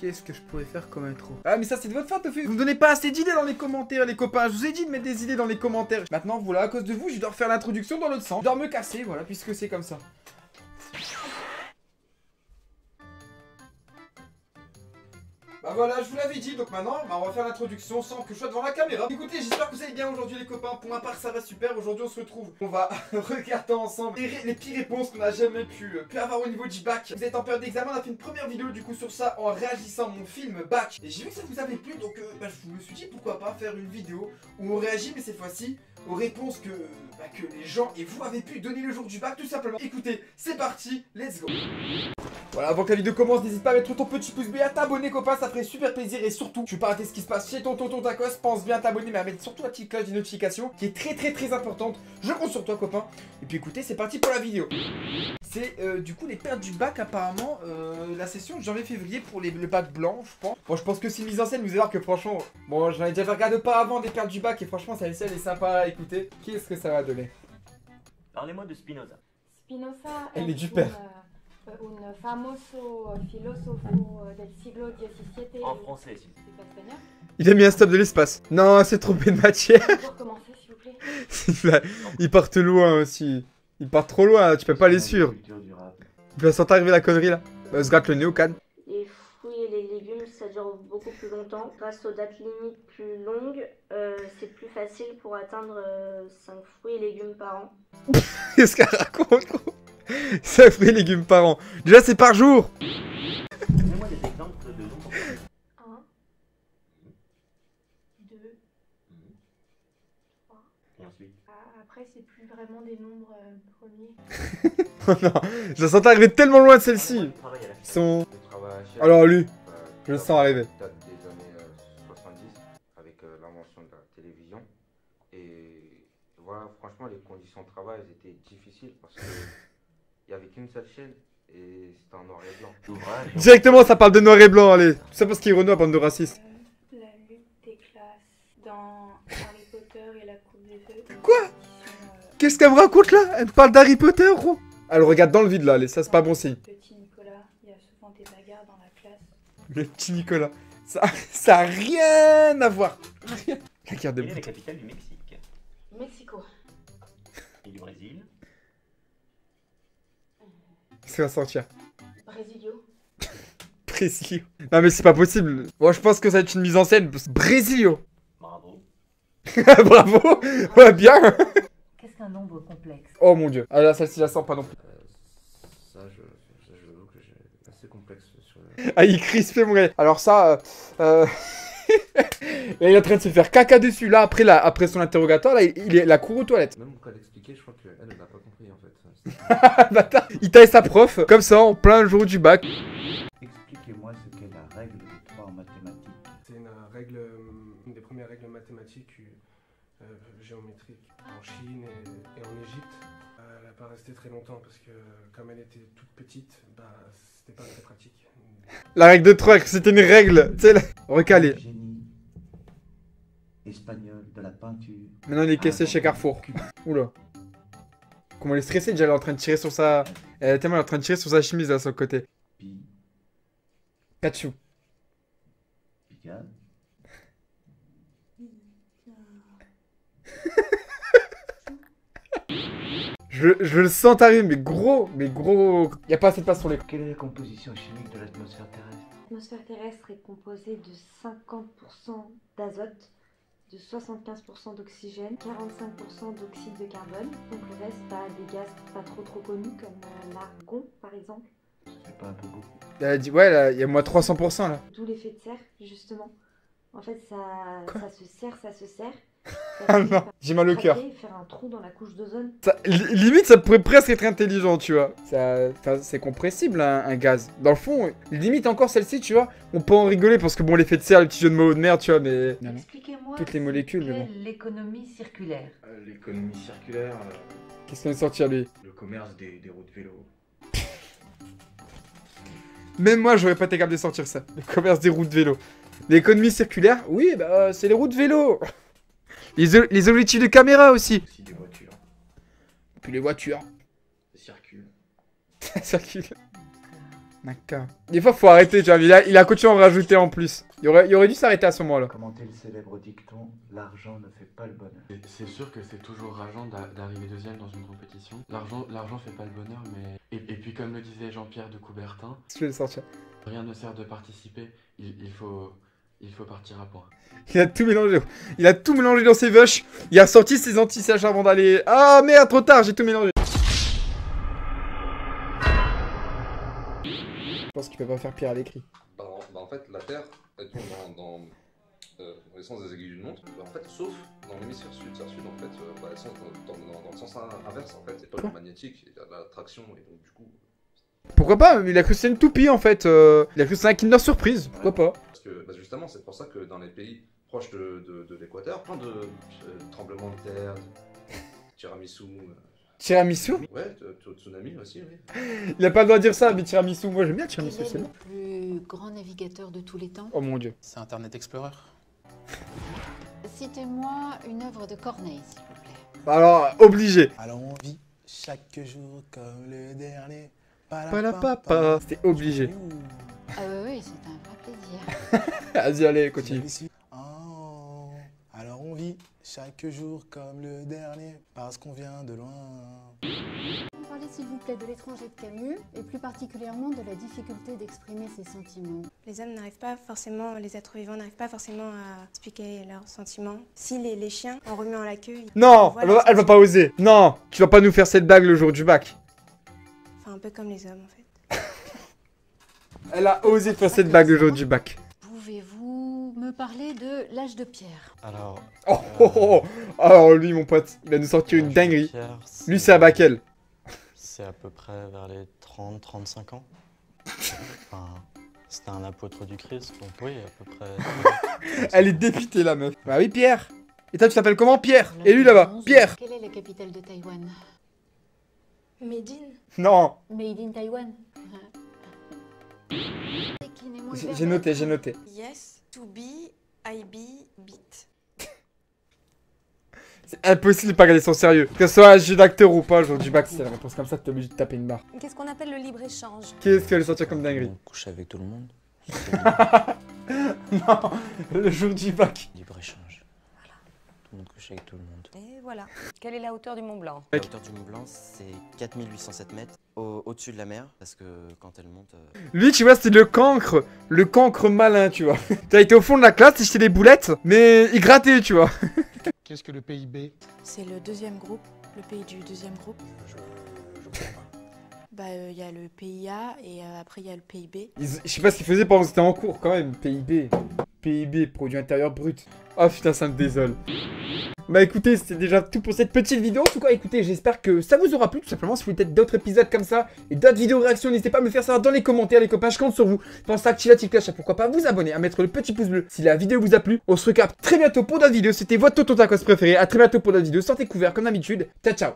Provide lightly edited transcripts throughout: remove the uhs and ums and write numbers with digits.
Qu'est-ce que je pourrais faire comme intro? Ah mais ça c'est de votre faute, vous me donnez pas assez d'idées dans les commentaires les copains. Je vous ai dit de mettre des idées dans les commentaires. Maintenant voilà, à cause de vous je dois refaire l'introduction dans l'autre sens. Je dois me casser, voilà, puisque c'est comme ça. Bah voilà, je vous l'avais dit, donc maintenant on va faire l'introduction sans que je sois devant la caméra. Écoutez, j'espère que vous allez bien aujourd'hui les copains. Pour ma part ça va super, aujourd'hui on se retrouve. On va regarder ensemble les pires réponses qu'on a jamais pu avoir au niveau du bac. Vous êtes en période d'examen, on a fait une première vidéo du coup sur ça en réagissant à mon film bac. Et j'ai vu que ça vous avait plu, donc je me suis dit pourquoi pas faire une vidéo où on réagit, mais cette fois-ci aux réponses que les gens et vous avez pu donner le jour du bac tout simplement. Écoutez, c'est parti, let's go. Voilà, avant que la vidéo commence, n'hésite pas à mettre ton petit pouce bleu, à t'abonner copain, ça ferait super plaisir. Et surtout, tu peux pas rater ce qui se passe chez ton tonton tacos, pense bien à t'abonner, mais à mettre surtout la petite cloche de notification qui est très importante. Je compte sur toi copain. Et puis écoutez, c'est parti pour la vidéo. C'est du coup les pertes du bac apparemment, la session de janvier-février pour le bac blanc je pense. Bon je pense que c'est une mise en scène, vous allez voir que franchement, bon j'en ai déjà regardé auparavant des pertes du bac et franchement celle-ci elle est sympa à écouter. Qu'est-ce que ça va donner? Parlez-moi de Spinoza. Spinoza elle est du père. Un famoso filósofo del siglo XVII. En français, s'il vous C'est pas espagnol? Il a mis un stop de l'espace. Non, c'est trompé de matière. On peut recommencer s'il vous plaît. Ils partent loin aussi. Ils partent trop loin, tu peux pas les suivre. Tu vas sentir arriver la connerie là. On se gratte le nez au canne. Les fruits et les légumes, ça dure beaucoup plus longtemps. Grâce aux dates limites plus longues, c'est plus facile pour atteindre 5 fruits et légumes par an. Qu'est-ce qu'elle raconte gros? 5 fruits et légumes par an. Déjà c'est par jour. Donnez-moi des exemples de nombres. 1, 2, 3. Et ensuite Après, c'est plus vraiment des nombres premiers. Oh non, je la sentais arriver tellement loin de celle-ci. Le travail à la chaîne. Son... Le travail à la chaîne, Alors lui, je le sens arriver. date des années 70 avec l'invention de la télévision. Et voilà, franchement, les conditions de travail elles étaient difficiles parce que il n'y avait qu'une seule chaîne et c'était en noir et blanc. L'ouvrage. Directement ça parle de noir et blanc, allez. Tout ça parce qu'il est Renoir, bande de racistes. La lutte des classes dans Harry Potter et la coupe des œufs. Quoi? Qu'est-ce qu'elle me raconte là? Elle me parle d'Harry Potter gros. Elle regarde dans le vide là, allez, ça c'est pas bon signe. Petit Nicolas, il y a souvent des bagarres dans la classe. Le petit Nicolas. Ça a rien à voir. Rien. La guerre des Quelle est la boutons. capitale du Mexique? Mexico. Et du Brésil? Qu'est-ce qu'elle va sortir? Brésilio. Brésilio. Non mais c'est pas possible. Bon je pense que ça va être une mise en scène. Brésilio. Bravo. Bravo. Ouais bien. Qu'est-ce qu'un nombre complexe? Oh mon dieu. Ah là celle-ci la sens pas non plus. Ça, je l'avoue que j'ai assez complexe sur Ah il crispé mon gars. Alors ça là, il est en train de se faire caca dessus. Là après son interrogatoire là il est la cour aux toilettes. Même quand elle expliquait, je crois qu'elle n'a pas compris en fait. Bâtard. Il taille sa prof comme ça en plein jour du bac. Expliquez-moi ce qu'est la règle de 3 en mathématiques. C'est une des premières règles mathématiques géométriques en Chine et en Égypte. Elle n'a pas resté très longtemps parce que comme elle était toute petite, c'était pas très pratique. La règle de 3, c'était une règle. Tu sais là. Recalé. Génie espagnol de la peinture. Maintenant il est caissé chez Carrefour. Oula. Comment elle est stressée déjà, elle est en train de tirer sur sa... Elle est tellement en train de tirer sur sa chemise là sur le côté. Pi, Pikachu. Picard. Je le sens arriver, mais gros. Y a pas assez de place sur les... Quelle est la composition chimique de l'atmosphère terrestre? L'atmosphère terrestre est composée de 50% d'azote, de 75% d'oxygène, 45% d'oxyde de carbone. Donc le reste, des gaz pas trop connus comme l'argon par exemple. C'est pas un peu beaucoup? Elle a dit, ouais, là, y a moins 300% là. D'où l'effet de serre justement. En fait ça se serre. Ah non, j'ai mal au cœur. Faire un trou dans la couche d'ozone. Limite, ça pourrait presque être intelligent, tu vois. C'est compressible, un gaz. Dans le fond, limite encore celle-ci, tu vois. On peut en rigoler parce que bon, l'effet de serre, le petit jeu de mots de merde, tu vois, mais... Non, non. Expliquez-moi Toutes les molécules, mais bon. l'économie circulaire. L'économie circulaire, Qu'est-ce qu'on va sortir, lui? le commerce des routes vélo. Même moi, j'aurais pas été capable de sortir ça. Le commerce des roues de vélo. L'économie circulaire, oui, c'est les roues de vélo. Les objectifs de caméra aussi. Aussi des voitures. Puis les voitures. Ça circule. Ça circule. D'accord. Des fois, faut arrêter, tu vois. Il a continué à en rajouter en plus. Il aurait dû s'arrêter à ce moment-là. Commenter le célèbre dicton, l'argent ne fait pas le bonheur. C'est sûr que c'est toujours rageant d'arriver deuxième dans une compétition. L'argent fait pas le bonheur, mais... Et puis comme le disait Jean-Pierre de Coubertin, Je vais le sortir. rien ne sert de participer, il faut partir à point. Il a tout mélangé. Il a tout mélangé dans ses vaches. Il a sorti ses anti-sèches avant d'aller... Ah merde, trop tard, j'ai tout mélangé. Je pense qu'il peut pas faire pire à l'écrit. En fait, la Terre, elle tourne dans les sens des aiguilles d'une montre. En fait, sauf dans l'hémisphère sud. En fait, elles sont dans le sens inverse. En fait, c'est pas le magnétique, il y a de la traction et donc du coup. Pourquoi pas? Il a cru que c'était une toupie en fait. Il a cru que c'était un Kinder Surprise. Pourquoi pas? Parce que justement, c'est pour ça que dans les pays proches de l'équateur, plein de tremblements de terre, de tiramisu. Tiramisu? Ouais, tsunami aussi, oui. Il a pas le droit de dire ça, mais tiramisu. Moi j'aime bien tiramisu, Quel est c'est le bon. plus grand navigateur de tous les temps? Oh mon dieu. C'est Internet Explorer. Citez-moi une œuvre de Corneille, s'il vous plaît. Alors, obligé. Alors on vit chaque jour comme le dernier. Pas la papa. C'était obligé. Ah oui, c'est un vrai plaisir. Vas-y, allez, continue. Oh, alors on vit chaque jour comme le dernier, parce qu'on vient de loin. Parlez s'il vous plaît de l'étranger de Camus, et plus particulièrement de la difficulté d'exprimer ses sentiments. Les hommes n'arrivent pas forcément, les êtres vivants n'arrivent pas forcément à expliquer leurs sentiments. Si les chiens, en remuant la queue... Non, elle va pas oser. Non, tu vas pas nous faire cette bague le jour du bac. Enfin, un peu comme les hommes en fait. Elle a osé faire cette bague le jour du bac. Pouvez-vous me parler de l'âge de pierre? Alors... Alors lui, mon pote, il va nous sortir une dinguerie. Lui, c'est à Bakel. C'est à peu près vers les 30-35 ans. Enfin, c'était un apôtre du Christ, donc oui, à peu près... Elle est dépitée, la meuf. Bah oui, Pierre. Et toi, tu t'appelles comment? Pierre. Et lui, là-bas, Pierre. Quelle est la capitale de Taïwan? Médine. Non. Made in Taïwan. J'ai noté. Yes, to be, I be, beat. C'est impossible de pas garder son sérieux. Que ce soit un jeu d'acteur ou pas, genre du bac, c'est la réponse comme ça, t'es obligé de taper une barre. Qu'est-ce qu'on appelle le libre-échange? Qu'est-ce qu'elle sortir comme dinguerie? Coucher avec tout le monde. Non, le jour du bac. Libre-échange. Voilà. Tout le monde couche avec tout le monde. Et voilà. Quelle est la hauteur du Mont Blanc? La hauteur du Mont Blanc, c'est 4807 mètres au-dessus de la mer, parce que quand elle monte... Lui, tu vois, c'était le cancre malin, tu vois. T'as été au fond de la classe, t'as jeté des boulettes, mais il grattait, tu vois. Qu'est-ce que le PIB? C'est le deuxième groupe, le pays du deuxième groupe. Je comprends pas. Bah, y a le PIA et après il y a le PIB. Je sais pas ce qu'ils faisaient pendant que c'était en cours, quand même. PIB, produit intérieur brut. Oh putain, ça me désole. Bah écoutez, c'était déjà tout pour cette petite vidéo. En tout cas, écoutez, j'espère que ça vous aura plu. Tout simplement, si vous voulez peut-être d'autres épisodes comme ça et d'autres vidéos réactions, n'hésitez pas à me faire savoir dans les commentaires, les copains. Je compte sur vous. Pensez à activer la petite cloche et pourquoi pas vous abonner, à mettre le petit pouce bleu si la vidéo vous a plu. On se recapte très bientôt pour d'autres vidéos. C'était votre Tonton Tacos préféré. À très bientôt pour d'autres vidéos. Sortez couverts comme d'habitude. Ciao, ciao.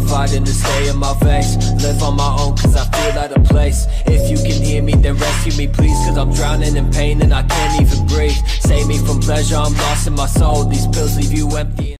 Fighting to stay in my face. Live on my own cause I feel out of place. If you can hear me then rescue me please, cause I'm drowning in pain and I can't even breathe. Save me from pleasure, I'm lost in my soul. These pills leave you empty.